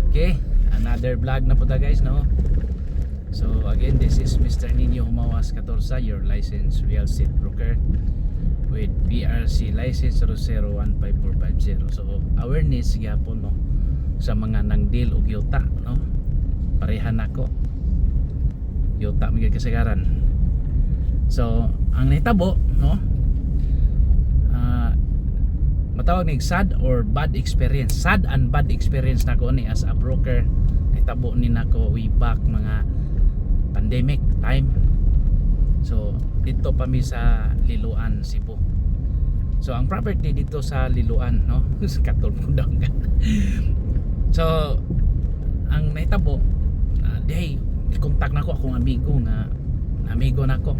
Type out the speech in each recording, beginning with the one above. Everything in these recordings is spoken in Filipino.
Okay, another vlog na po ta guys, no? So again, this is Mr. Nino Humawas Catorza, your licensed real estate broker with PRC license 001540. So awareness gyapon, no, sa mga nang deal og yuta, no? Parehan nako yuta mga kasagaran. So ang nahitabo, no, matawag ni sad or bad experience, sad and bad experience nako ni as a broker. Nahitabo ni nako way back mga pandemic time. So dito pa mi sa Liloan, Cebu. So ang property dito sa Liloan, no, katol mo daw ka. So ang nahitabo, day kontak nako akong amigo nako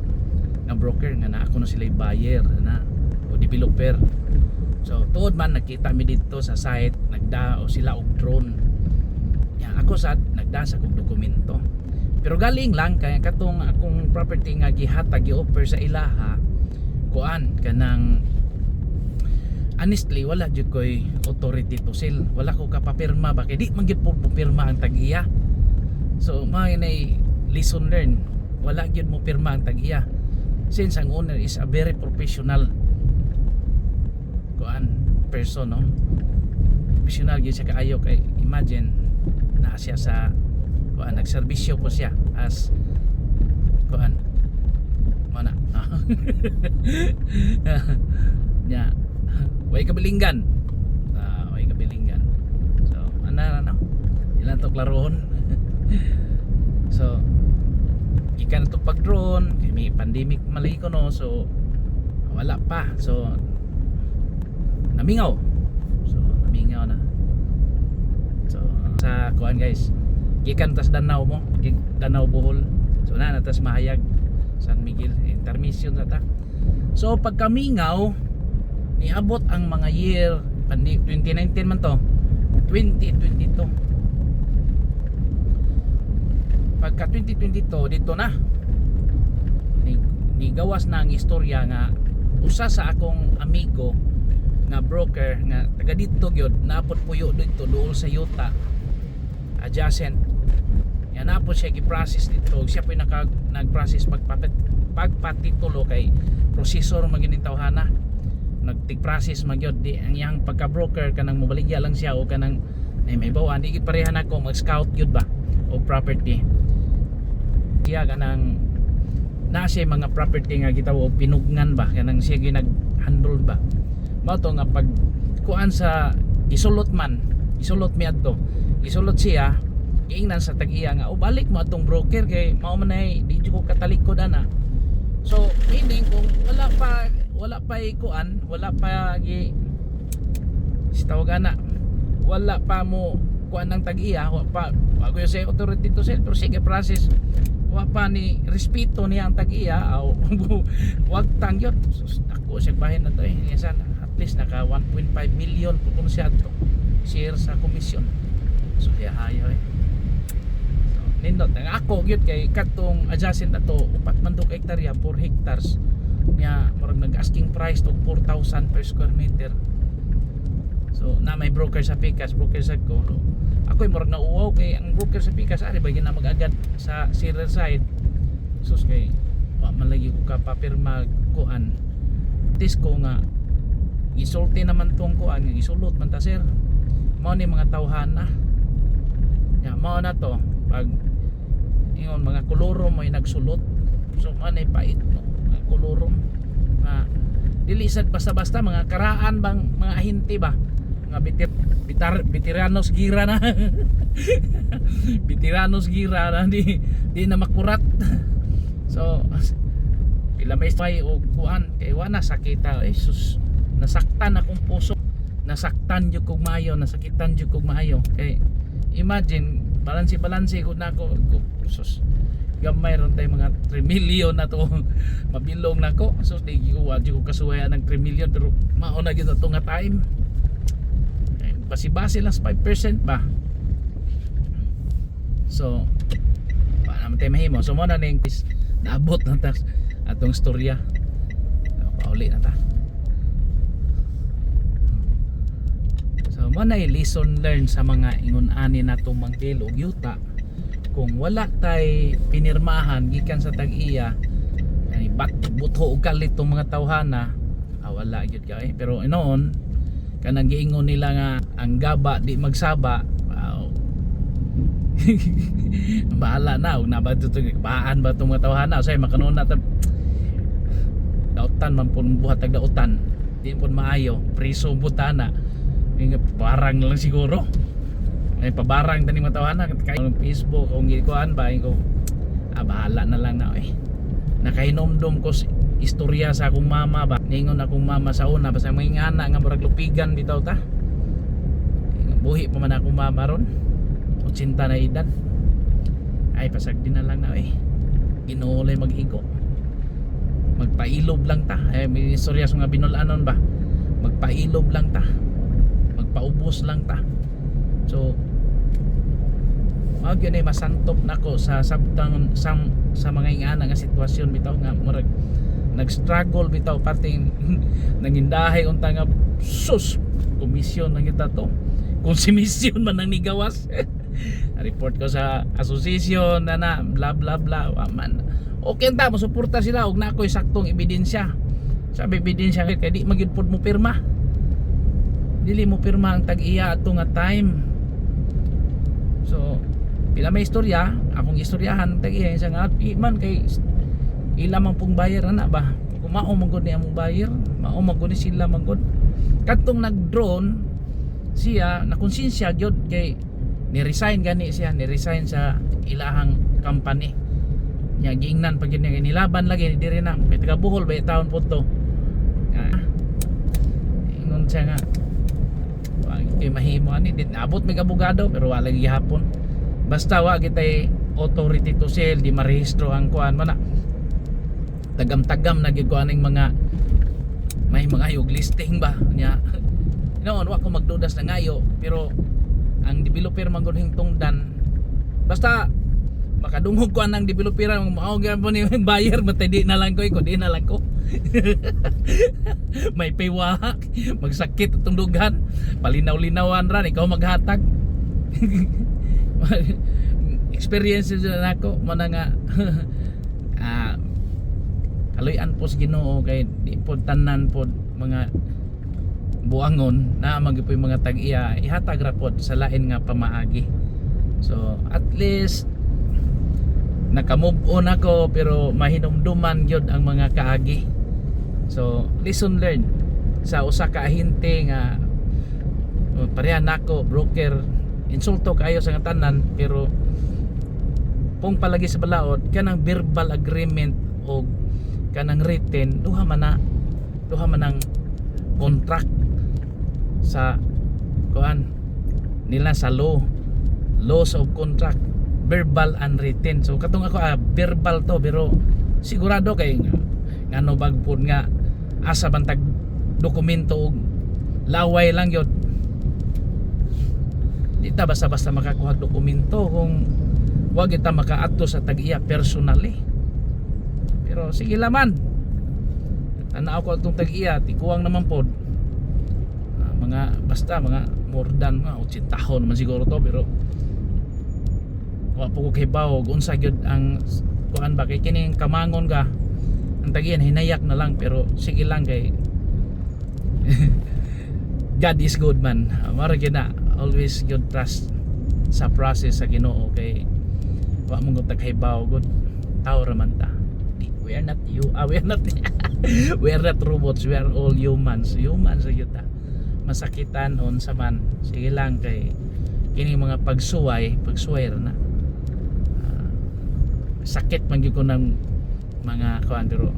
nga broker nga na ako na sila buyer na o developer. So tuod man nakita mi dito sa site, nagda o sila og drone. Ya ako sad nagda sa kog dokumento. Pero galing lang kaya katong akong property nga gihatag gi-offer sa ilaha kuan kanang honestly wala jud koy authority to sell. Wala ko kapapirma ba kay di man gyud po pirma ang tag-iya. So may lesson learned. Wala gyud mo pirma ang tag-iya. Since ang owner is a very professional kuan person, no, professional gyud siya kaayo. Kay imagine na siya sa kuan nagserbisyo po siya as kuan mana nya way kabilinggan, way kabilinggan. So ano ilan to klarohon. So ikan to pag drone kay may pandemic malay ko, no, so wala pa. So namingaw na. So sa kuan guys, gikan tas Danau mo, Danau Bohol. So na tas Mahayag, San Miguel, intermission na ta. So pagkamingaw niabot ang mga year 2019 man to, 2022. Pagka 2022 dito na ni gawas na ang istorya nga usa sa akong amigo nga broker nga taga dito gyud napot puyo dito dool sa yuta adjacent. Yan napot siya gi-process dito. Siya po nag-process pagpatitulo kay processor magining tawhana. Nagtig-process magyod di ang yang pagka-broker kanang mobaligya lang siya o kanang may bawan di pareha nako mag-scout gyud ba o property. Siya kanang na siya mga property nga gitawo pinugnan ba kanang siya ginag-handle ba. Mao to nga pag kuan sa isulot mi adto. Isulot siya giingnan sa tag-iya nga o balik mo atong broker kay mao man ay di ko katalikod ana. So meaning kung wala pa kuan, wala pa gi tawag ana, wala pa mo kuan ng tag-iya, wala pa bago sa authority to sell, pero sige process wa pa ni respeto niya ang tag-iya aw wag tangyot. So, ako siya bahin na to sana at least naka 1.5 million kung siya to share sa komisyon. So hayo so nindot ang ako gyud kay katong adjacent ato upat man dog hektarya 4 hectares niya murag nag-asking price to 4,000 per square meter. So na may broker sa Picas, broker sa ko. Ako ay murag nauwaw kay ang broker sa Picas ari bagay na mag-agad sa seller side. Sus kay wa man lagi ko kapapirma kuan. Tis ko nga isulti naman tong kuan, isulot man ta sir. Mao ni mga tawhana. Ya mao na to pag ingon mga kolorom mo nagsulot. So manay pait no. Mga kolorom nga dilisad basta-basta mga karaan bang mga ahinti ba mga bitiranos gira na bitiranos gira na di na makurat. So pila may spy o kuan kay wala sakita Jesus, nasaktan akong puso, nasaktan jud kog maayo, nasakitan jud kog maayo kay imagine balanse ko nako sus gamay ron tay mga 3 million na to mabilong nako. So di ko wa ko kasuwayan ng 3 million pero mao na gyud ato nga time. Basi-basi lang 5% ba. So pa naman tayo mahimo. So mo na ning naabot na ta atong storya. Pauli na ta. So mo na lesson learned sa mga ingon ani natong manggil og yuta. Kung wala tay pinirmahan gikan sa tag-iya ay butho og kalit tong mga tawhana, wala gyud kay. Pero inoon kanang giingon nila nga ang gaba di magsaba, bahala na og nabadto baan ba tong mga tawhana say makanon na dautan man pun buhat tag dautan di pun maayo priso butana barang lang siguro ay pabarang tani mga tawhana kay Facebook o gikuan ba ko bahala na lang na nakainomdom ko istorya sa akong mama ba ningon akong mama sa una basta mga ingana nga murag lupigan bitaw ta buhi pa man akong mama ron 80 na edad ay pasagdi na lang na ginuulay maghigo magpailob lang ta may istorya sa mga binulanon ba magpailob lang ta magpaubos lang ta so yun ay masantop nako sa sabtang sa mga ingana nga sitwasyon bitaw nga murag nag-struggle bitaw parting nangindahay unta nga sus komisyon na kita to konsumisyon man nang nigawas report ko sa association na bla bla bla man okay ta mo suporta sila og nakoy saktong ebidensya sabi ebidensya kay di magyud pod mo pirma dili mo pirma ang tag-iya ato nga time so pila may istorya akong istoryahan tag-iya sa nga man kay ila man pong bayar ana ba kung mao man gud ni among bayar mao man gud ni sila man gud kadtong nag-drone siya nakonsensya gyud kay ni-resign gani siya ni-resign sa ilahang company nya giingnan pag yun nilaban lagi diri na may taga Bohol ba taon po to ingon siya nga kay mahimo ani dit abot may abogado pero wala gihapon basta wa kitay authority to sell di marehistro ang kuan man na tagam-tagam na gikuaning mga may mga ayog listing ba nya noon wa ko magdudas na ngayo pero ang developer man gud hingtungdan basta makadungog ko ang developer ang mao gyapon ni buyer matay di na lang ko di na lang ko may paywak magsakit atong dughan palinaw-linawan ra ikaw maghatag experience na nako mo na nga kaloy-an po sa Ginoo kay di pod tanan pod mga buangon na magipoy mga tag-iya ihatag ra pod sa lain nga pamaagi so at least naka-move on ako pero mahinumduman gyud ang mga kaagi so lesson learned sa usa ka ahente nga pareha nako broker insulto kayo sa nga tanan pero kung palagi sa balaod kanang verbal agreement o kanang written duha man ang contract sa kuan nila sa laws of contract verbal and written so katong ako verbal to pero sigurado kay ngano bagpod nga asa bantag dokumento og laway lang yun di ta basta-basta makakuha dokumento kung wag kita makaadto sa tag-iya personally pero sige laman tanaw ko atong tag-iya tikuwang naman pod mga basta mga more than 80 tahon naman siguro to pero wa po ko kibaw unsa gyud ang kuan ba kay kining kamangon ka ang tagiyan hinayak na lang pero sige lang kay God is good man mara gyud na always good trust sa process sa Ginoo kay wa mo gud taghibaw gud tao ra man ta we are not we are not robots we are all humans sa gyud ta masakitan unsa man sige lang kay kining mga pagsuway ra na sakit man gyud ko ng mga kuan pero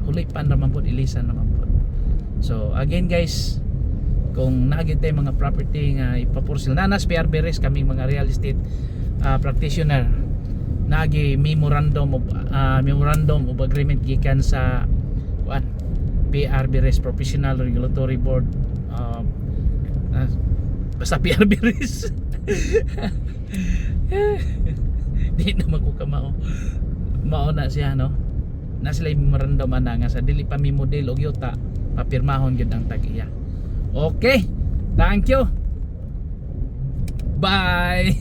hulipan naman po ilisan naman po so again guys kung naagid tay mga property nga ipaporsil na nas PRBRS kami mga real estate practitioner naagi memorandum of agreement gikan sa kuan PRBRS Professional Regulatory Board basta PRBRS di naman ko kamao mao na siya no na sila memorandum ana nga sa dili pa mi model og yuta papirmahon gyud ang tag-iya okay thank you Bye.